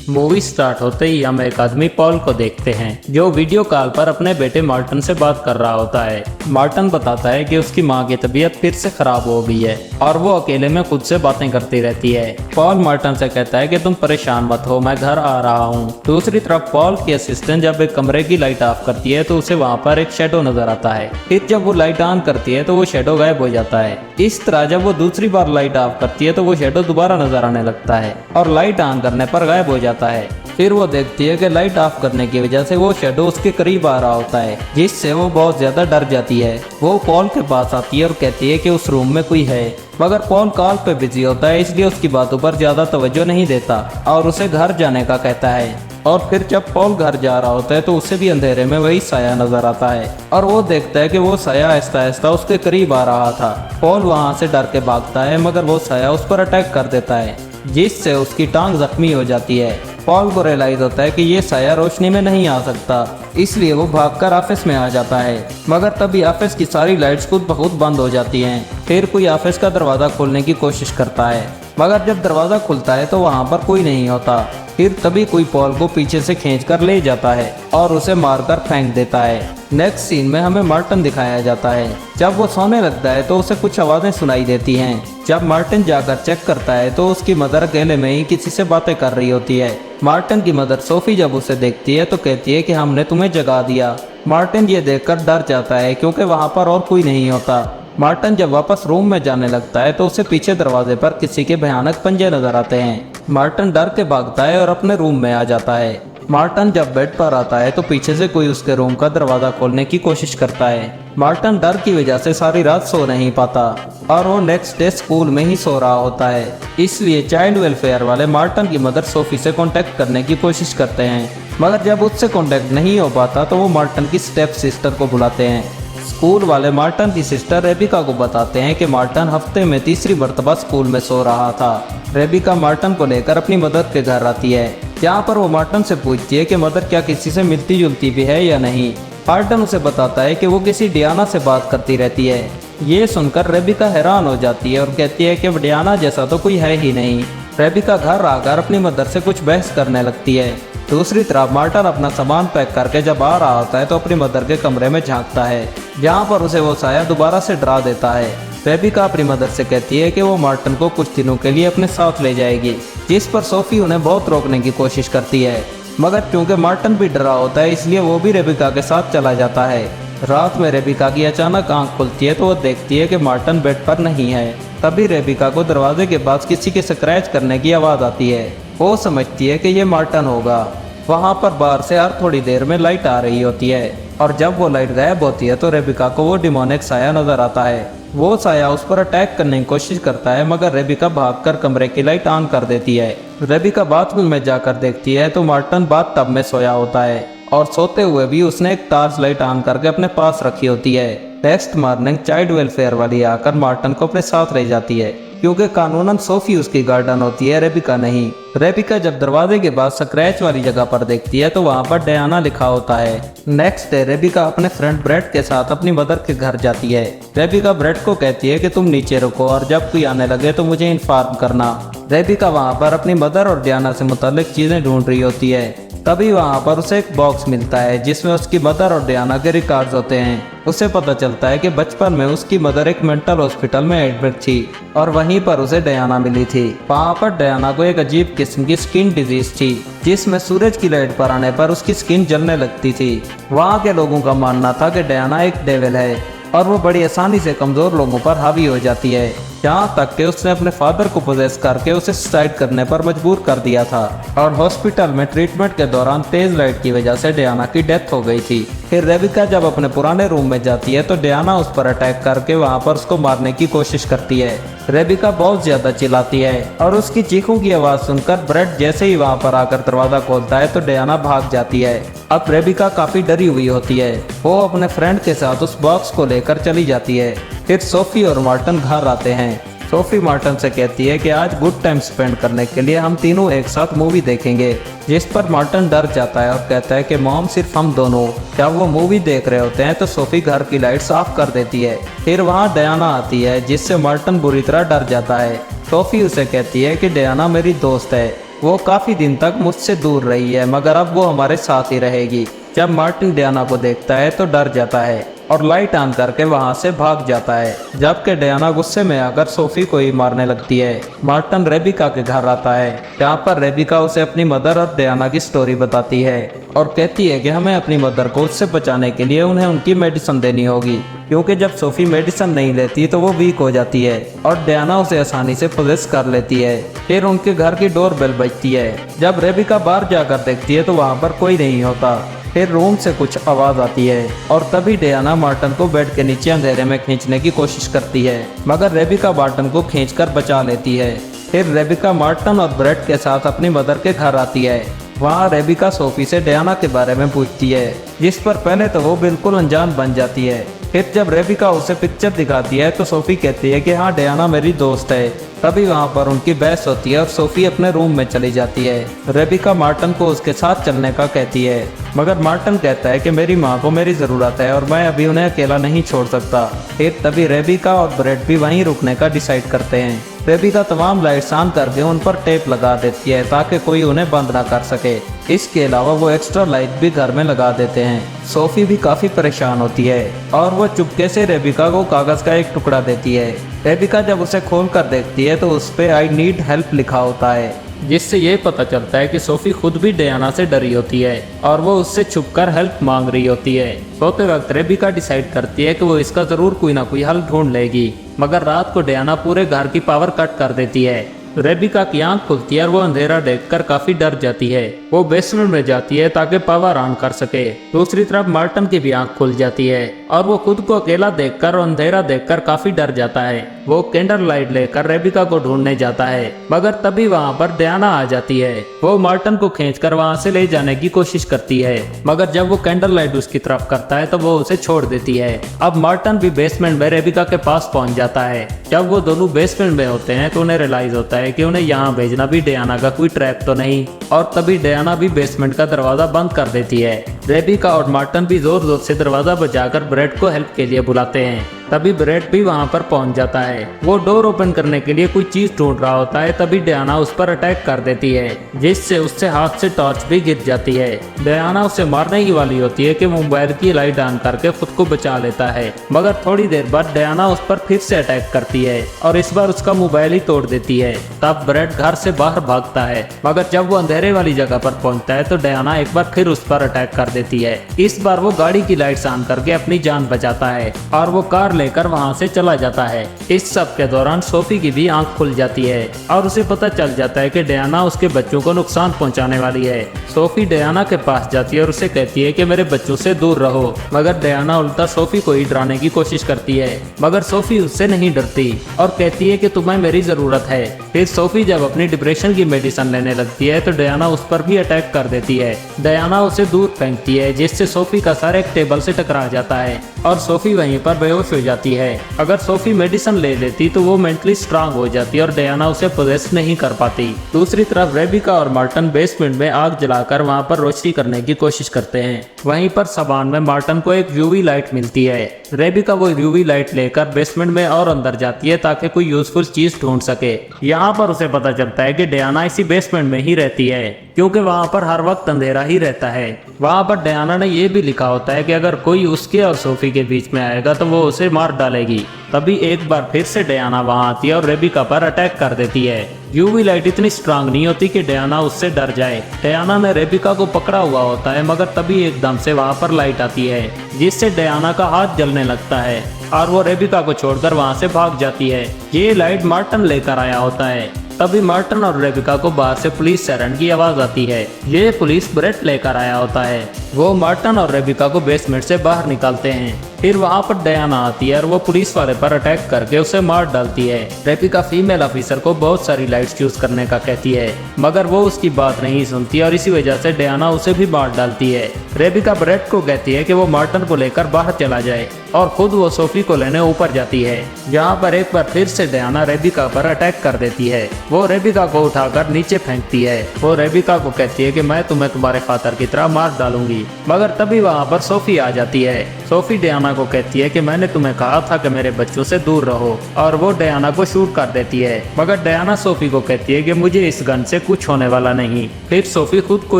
Movie start होते ही हम एक आदमी पॉल को देखते हैं जो वीडियो कॉल पर अपने बेटे मार्टिन से बात कर रहा होता है। मार्टिन बताता है कि उसकी मां की तबीयत फिर से खराब हो गई है और वो अकेले में खुद से बातें करती रहती है। पॉल मार्टिन से कहता है कि तुम परेशान मत हो, मैं घर आ रहा हूँ। दूसरी तरफ पॉल की असिस्टेंट जब एक कमरे की लाइट ऑफ करती है तो उसे वहाँ पर एक शेडो नजर आता है। फिर जब वो लाइट ऑन करती है तो वो शेडो गायब हो जाता है। इस तरह जब वो दूसरी बार लाइट ऑफ करती है तो वो शेडो दोबारा नजर आने लगता है और लाइट ऑन करने पर गायब हो जाता है। फिर वो देखती है कि लाइट ऑफ करने की वजह से वो शेडो उसके करीब आ रहा होता है, जिससे वो बहुत ज्यादा डर जाती है। वो पॉल के पास आती है और कहती है कि उस रूम में कोई है, मगर पॉल कॉल पे बिजी होता है इसलिए उसकी बातों पर ज्यादा तवज्जो नहीं देता और उसे घर जाने का कहता है। और फिर जब पॉल घर जा रहा होता है तो उसे भी अंधेरे में वही साया नजर आता है और वो देखता है कि वो साया आहिस्ता आहिस्ता उसके करीब आ रहा था। पॉल वहाँ से डर के भागता है मगर वो साया उस पर अटैक कर देता है, जिससे उसकी टांग जख्मी हो जाती है। पॉल को रियलाइज होता है कि ये साया रोशनी में नहीं आ सकता, इसलिए वो भागकर ऑफिस में आ जाता है, मगर तभी ऑफिस की सारी लाइट्स खुद ब खुद बंद हो जाती हैं। फिर कोई ऑफिस का दरवाजा खोलने की कोशिश करता है, मगर जब दरवाजा खुलता है तो वहाँ पर कोई नहीं होता। फिर तभी कोई पॉल को पीछे से खींचकर ले जाता है और उसे मारकर फेंक देता है। नेक्स्ट सीन में हमें मार्टिन दिखाया जाता है। जब वो सोने लगता है तो उसे कुछ आवाजें सुनाई देती हैं। जब मार्टिन जाकर चेक करता है तो उसकी मदर अकेले में ही किसी से बातें कर रही होती है। मार्टिन की मदर सोफी जब उसे देखती है तो कहती है कि हमने तुम्हें जगा दिया। मार्टिन ये देखकर डर जाता है क्योंकि वहाँ पर और कोई नहीं होता। मार्टिन जब वापस रूम में जाने लगता है तो उसे पीछे दरवाजे पर किसी के भयानक पंजे नजर आते हैं। मार्टिन डर के भागता है और अपने रूम में आ जाता है। मार्टिन जब बेड पर आता है तो पीछे से कोई उसके रूम का दरवाजा खोलने की कोशिश करता है। मार्टिन डर की वजह से सारी रात सो नहीं पाता और वो नेक्स्ट डे स्कूल में ही सो रहा होता है, इसलिए चाइल्ड वेलफेयर वाले मार्टिन की मदर सोफी से कांटेक्ट करने की कोशिश करते हैं, मगर जब उससे कांटेक्ट नहीं हो पाता तो वो मार्टिन की स्टेप सिस्टर को बुलाते हैं। स्कूल वाले मार्टिन की सिस्टर रेबिका को बताते हैं कि मार्टिन हफ्ते में तीसरी मर्तबा स्कूल में सो रहा था। रेबिका मार्टिन को लेकर अपनी मदर के घर आती है, जहाँ पर वो मार्टिन से पूछती है कि मदर क्या किसी से मिलती जुलती भी है या नहीं। मार्टिन उसे बताता है कि वो किसी डियाना से बात करती रहती है। ये सुनकर रेबिका हैरान हो जाती है और कहती है कि डियाना जैसा तो कोई है ही नहीं। रेबिका घर आकर अपनी मदर से कुछ बहस करने लगती है। दूसरी तरफ मार्टिन अपना सामान पैक करके जब आ रहा होता है तो अपनी मदर के कमरे में झांकता है, जहाँ पर उसे वो साया दोबारा से डरा देता है। रेबिका अपनी मदर से कहती है कि वो मार्टिन को कुछ दिनों के लिए अपने साथ ले जाएगी, जिस पर सोफी उन्हें बहुत रोकने की कोशिश करती है, मगर क्योंकि मार्टिन भी डरा होता है इसलिए वो भी रेबिका के साथ चला जाता है। रात में रेबिका की अचानक आंख खुलती है तो वो देखती है कि मार्टिन बेड पर नहीं है। तभी रेबिका को दरवाजे के पास किसी के स्क्रैच करने की आवाज़ आती है। वो समझती है कि ये मार्टिन होगा। वहाँ पर बाहर से हर थोड़ी देर में लाइट आ रही होती है और जब वो लाइट गायब होती है तो रेबिका को वो डिमोनिक साया नजर आता है। वो साया उस पर अटैक करने की कोशिश करता है, मगर रेबिका भागकर कमरे की लाइट ऑन कर देती है। रेबिका बाथरूम में जाकर देखती है तो मार्टिन बाथ टब में सोया होता है और सोते हुए भी उसने एक टॉर्च लाइट ऑन करके अपने पास रखी होती है। नेक्स्ट मॉर्निंग चाइल्ड वेलफेयर वाली आकर मार्टिन को अपने साथ ले जाती है, क्योंकि कानूनन सोफी उसकी गार्डन होती है, रेबिका नहीं। रेबिका जब दरवाजे के बाद स्क्रैच वाली जगह पर देखती है तो वहाँ पर डियाना लिखा होता है। नेक्स्ट डे रेबिका अपने फ्रेंड ब्रेड के साथ अपनी मदर के घर जाती है। रेबिका ब्रेड को कहती है कि तुम नीचे रुको और जब कोई आने लगे तो मुझे इन्फॉर्म करना। रेबिका वहाँ पर अपनी मदर और डियाना से मुतालिक चीजें ढूंढ रही होती है। तभी वहाँ पर उसे एक बॉक्स मिलता है जिसमें उसकी मदर और डियाना के रिकॉर्ड्स होते हैं। उसे पता चलता है कि बचपन में उसकी मदर एक मेंटल हॉस्पिटल में एडमिट थी और वहीं पर उसे डियाना मिली थी। वहाँ पर डियाना को एक अजीब किस्म की स्किन डिजीज थी, जिसमें सूरज की लाइट पर आने पर उसकी स्किन जलने लगती थी। वहाँ के लोगों का मानना था कि डियाना एक डेविल है और वो बड़ी आसानी से कमजोर लोगों पर हावी हो जाती है, यहाँ तक कि उसने अपने फादर को पोजेस करके उसे सुसाइड करने पर मजबूर कर दिया था और हॉस्पिटल में ट्रीटमेंट के दौरान तेज लाइट की वजह से डियाना की डेथ हो गई थी। फिर रेबिका जब अपने पुराने रूम में जाती है तो डियाना उस पर अटैक करके वहाँ पर उसको मारने की कोशिश करती है। रेबिका बहुत ज्यादा चिल्लाती है और उसकी चीखों की आवाज सुनकर ब्रेड जैसे ही वहाँ पर आकर दरवाजा खोलता है तो डियाना भाग जाती है। अब रेबिका काफी डरी हुई होती है। वो अपने फ्रेंड के साथ उस बॉक्स को लेकर चली जाती है। फिर सोफी और मार्टिन घर आते हैं। सोफी मार्टिन से कहती है कि आज गुड टाइम स्पेंड करने के लिए हम तीनों एक साथ मूवी देखेंगे, जिस पर मार्टिन डर जाता है और कहता है कि मॉम सिर्फ हम दोनों। जब वो मूवी देख रहे होते हैं तो सोफी घर की लाइट्स ऑफ कर देती है। फिर वहाँ डियाना आती है, जिससे मार्टिन बुरी तरह डर जाता है। सोफी उसे कहती है कि डियाना मेरी दोस्त है वो काफी दिन तक मुझसे दूर रही है, मगर अब वो हमारे साथ ही रहेगी। जब मार्टिन डियाना को देखता है तो डर जाता है और लाइट ऑन करके वहां से भाग जाता है, जबकि डियाना गुस्से में आकर सोफी को ही मारने लगती है। मार्टिन रेबिका के घर आता है, जहाँ पर रेबिका उसे अपनी मदर और डियाना की स्टोरी बताती है और कहती है कि हमें अपनी मदर को उससे बचाने के लिए उन्हें उनकी मेडिसिन देनी होगी, क्योंकि जब सोफी मेडिसिन नहीं लेती तो वो वीक हो जाती है और डियाना उसे आसानी से पोजेस कर लेती है। फिर उनके घर की डोर बेल बजती है। जब रेबिका बाहर जाकर देखती है तो वहाँ पर कोई नहीं होता। फिर रूम से कुछ आवाज आती है और तभी डियाना मार्टिन को बेड के नीचे अंधेरे में खींचने की कोशिश करती है, मगर रेबिका मार्टिन को खींचकर बचा लेती है। फिर रेबिका मार्टिन और ब्रेट के साथ अपनी मदर के घर आती है। वहाँ रेबिका सोफी से डियाना के बारे में पूछती है, जिस पर पहले तो वो बिल्कुल अनजान बन जाती है। फिर जब रेबिका उसे पिक्चर दिखाती है तो सोफी कहती है कि हाँ, डियाना मेरी दोस्त है। तभी वहाँ पर उनकी बहस होती है और सोफी अपने रूम में चली जाती है। रेबिका मार्टिन को उसके साथ चलने का कहती है, मगर मार्टिन कहता है कि मेरी माँ को मेरी ज़रूरत है और मैं अभी उन्हें अकेला नहीं छोड़ सकता। फिर तभी रेबिका और ब्रेट भी वहीं रुकने का डिसाइड करते हैं। रेबिका तमाम लाइट्स ऑन करके उन पर टेप लगा देती है ताकि कोई उन्हें बंद ना कर सके। इसके अलावा वो एक्स्ट्रा लाइट भी घर में लगा देते हैं। सोफी भी काफ़ी परेशान होती है और वो चुपके से रेबिका को कागज़ का एक टुकड़ा देती है। रेबिका जब उसे खोल कर देखती है तो उस पर आई नीड हेल्प लिखा होता है, जिससे ये पता चलता है कि सोफी खुद भी डियाना से डरी होती है और वो उससे छुपकर हेल्प मांग रही होती है। सोते वक्त रेबिका डिसाइड करती है कि वो इसका जरूर कोई ना कोई हल ढूंढ लेगी, मगर रात को डियाना पूरे घर की पावर कट कर देती है। रेबिका की आंख खुलती है और वो अंधेरा देखकर काफी डर जाती है। वो बेसमेंट में जाती है ताकि पावर ऑन कर सके। दूसरी तरफ मार्टिन की भी आंख खुल जाती है और वो खुद को अकेला देखकर और अंधेरा देखकर काफी डर जाता है। वो कैंडल लाइट लेकर रेबिका को ढूंढने जाता है, मगर तभी वहाँ पर डियाना आ जाती है। वो मार्टिन को खींचकर वहाँ से ले जाने की कोशिश करती है, मगर जब वो कैंडल लाइट उसकी तरफ करता है तो वो उसे छोड़ देती है। अब मार्टिन भी बेसमेंट में रेबिका के पास पहुँच जाता है। जब वो दोनों बेसमेंट में होते हैं तो उन्हें रियलाइज होता है कि उन्हें यहाँ भेजना भी डियाना का कोई ट्रैप तो नहीं, और तभी डियाना भी बेसमेंट का दरवाजा बंद कर देती है। रेबिका और मार्टिन भी जोर जोर से दरवाजा बजाकर ब्रेट को हेल्प के लिए बुलाते हैं। तभी ब्रेट भी वहां पर पहुंच जाता है। वो डोर ओपन करने के लिए कोई चीज ढूंढ रहा होता है, तभी डियाना उस पर अटैक कर देती है, जिससे उससे हाथ से टॉर्च भी गिर जाती है। डियाना उसे मारने की वाली होती है कि वो मोबाइल की लाइट ऑन करके खुद को बचा लेता है, मगर थोड़ी देर बाद डियाना उस पर फिर से अटैक करती है और इस बार उसका मोबाइल ही तोड़ देती है। तब ब्रेट घर से बाहर भागता है, मगर जब वो अंधेरे वाली जगह पर पहुंचता है तो डियाना एक बार फिर उस पर अटैक कर देती है। इस बार वो गाड़ी की लाइट्स ऑन करके अपनी जान बचाता है और वो कार लेकर वहां से चला जाता है। इस सब के दौरान सोफी की भी आंख खुल जाती है और उसे पता चल जाता है कि डियाना उसके बच्चों को नुकसान पहुंचाने वाली है। सोफी डियाना के पास जाती है और उसे कहती है कि मेरे बच्चों से दूर रहो, मगर डियाना उल्टा सोफी को ही डराने की कोशिश करती है, मगर सोफी उससे नहीं डरती और कहती है कि तुम्हें मेरी जरूरत है। फिर सोफी जब अपनी डिप्रेशन की मेडिसिन लेने लगती है तो डियाना उस पर भी अटैक कर देती है। डियाना उसे दूर फेंकती है, जिससे सोफी का सर एक टेबल से टकरा जाता है और सोफी वहीं पर बेहोश हो जाती है। अगर सोफी मेडिसिन ले लेती तो वो मेंटली स्ट्रांग हो जाती और डियाना उसे पोजेस नहीं कर पाती। दूसरी तरफ रेबिका और मार्टिन बेसमेंट में आग जलाकर वहां पर रोशनी करने की कोशिश करते हैं। वहीं पर सामान में मार्टिन को एक यूवी लाइट मिलती है। रेबिका वो यूवी लाइट लेकर बेसमेंट में और अंदर जाती है ताकि कोई यूजफुल चीज ढूंढ सके। यहाँ पर उसे पता चलता है कि डियाना इसी बेसमेंट में ही रहती है, क्योंकि वहाँ पर हर वक्त अंधेरा ही रहता है। वहाँ पर डियाना ने यह भी लिखा होता है कि अगर कोई उसके और सोफी के बीच में आएगा तो वो उसे मार डालेगी। तभी एक बार फिर से डियाना वहां आती है और रेबिका पर अटैक कर देती है। यूवी लाइट इतनी स्ट्रांग नहीं होती कि डियाना उससे डर जाए। डियाना ने रेबिका को पकड़ा हुआ होता है, मगर तभी एकदम से वहां पर लाइट आती है, जिससे डियाना का हाथ जलने लगता है और वो रेबिका को छोड़कर वहां से भाग जाती है। ये लाइट मार्टिन लेकर आया होता है। तभी मार्टिन और रेबिका को बाहर से पुलिस सायरन की आवाज आती है। ये पुलिस ब्रेट लेकर आया होता है। वो मार्टिन और रेबिका को बेसमेंट से बाहर निकालते हैं। फिर वहाँ पर डियाना आती है और वो पुलिस वाले पर अटैक करके उसे मार डालती है। रेबिका फीमेल ऑफिसर को बहुत सारी लाइट्स यूज करने का कहती है, मगर वो उसकी बात नहीं सुनती और इसी वजह से डियाना उसे भी मार डालती है। रेबिका ब्रेट को कहती है कि वो मार्टिन को लेकर बाहर चला जाए। और खुद वो सोफी को लेने ऊपर जाती है, जहाँ पर एक बार फिर से डायना रेबिका पर अटैक कर देती है। वो रेबिका को उठाकर नीचे फेंकती है। वो रेबिका को कहती है कि मैं तुम्हें तुम्हारे फादर की तरह मार डालूंगी, मगर तभी वहाँ पर सोफी आ जाती है। सोफी डायना को कहती है कि मैंने तुम्हें कहा था कि मेरे बच्चों से दूर रहो, और वो डायना को शूट कर देती है। मगर डायना सोफी को कहती है कि मुझे इस गन से कुछ होने वाला नहीं। फिर सोफी खुद को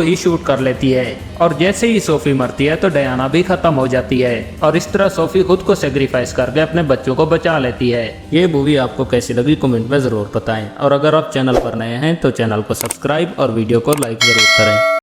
ही शूट कर लेती है, और जैसे ही सोफी मरती है तो डायना भी खत्म हो जाती है, और इस तरह सोफी खुद को सेक्रीफाइस करके अपने बच्चों को बचा लेती है। ये मूवी आपको कैसी लगी कमेंट में जरूर बताएं, और अगर आप चैनल पर नए हैं तो चैनल को सब्सक्राइब और वीडियो को लाइक जरूर करें।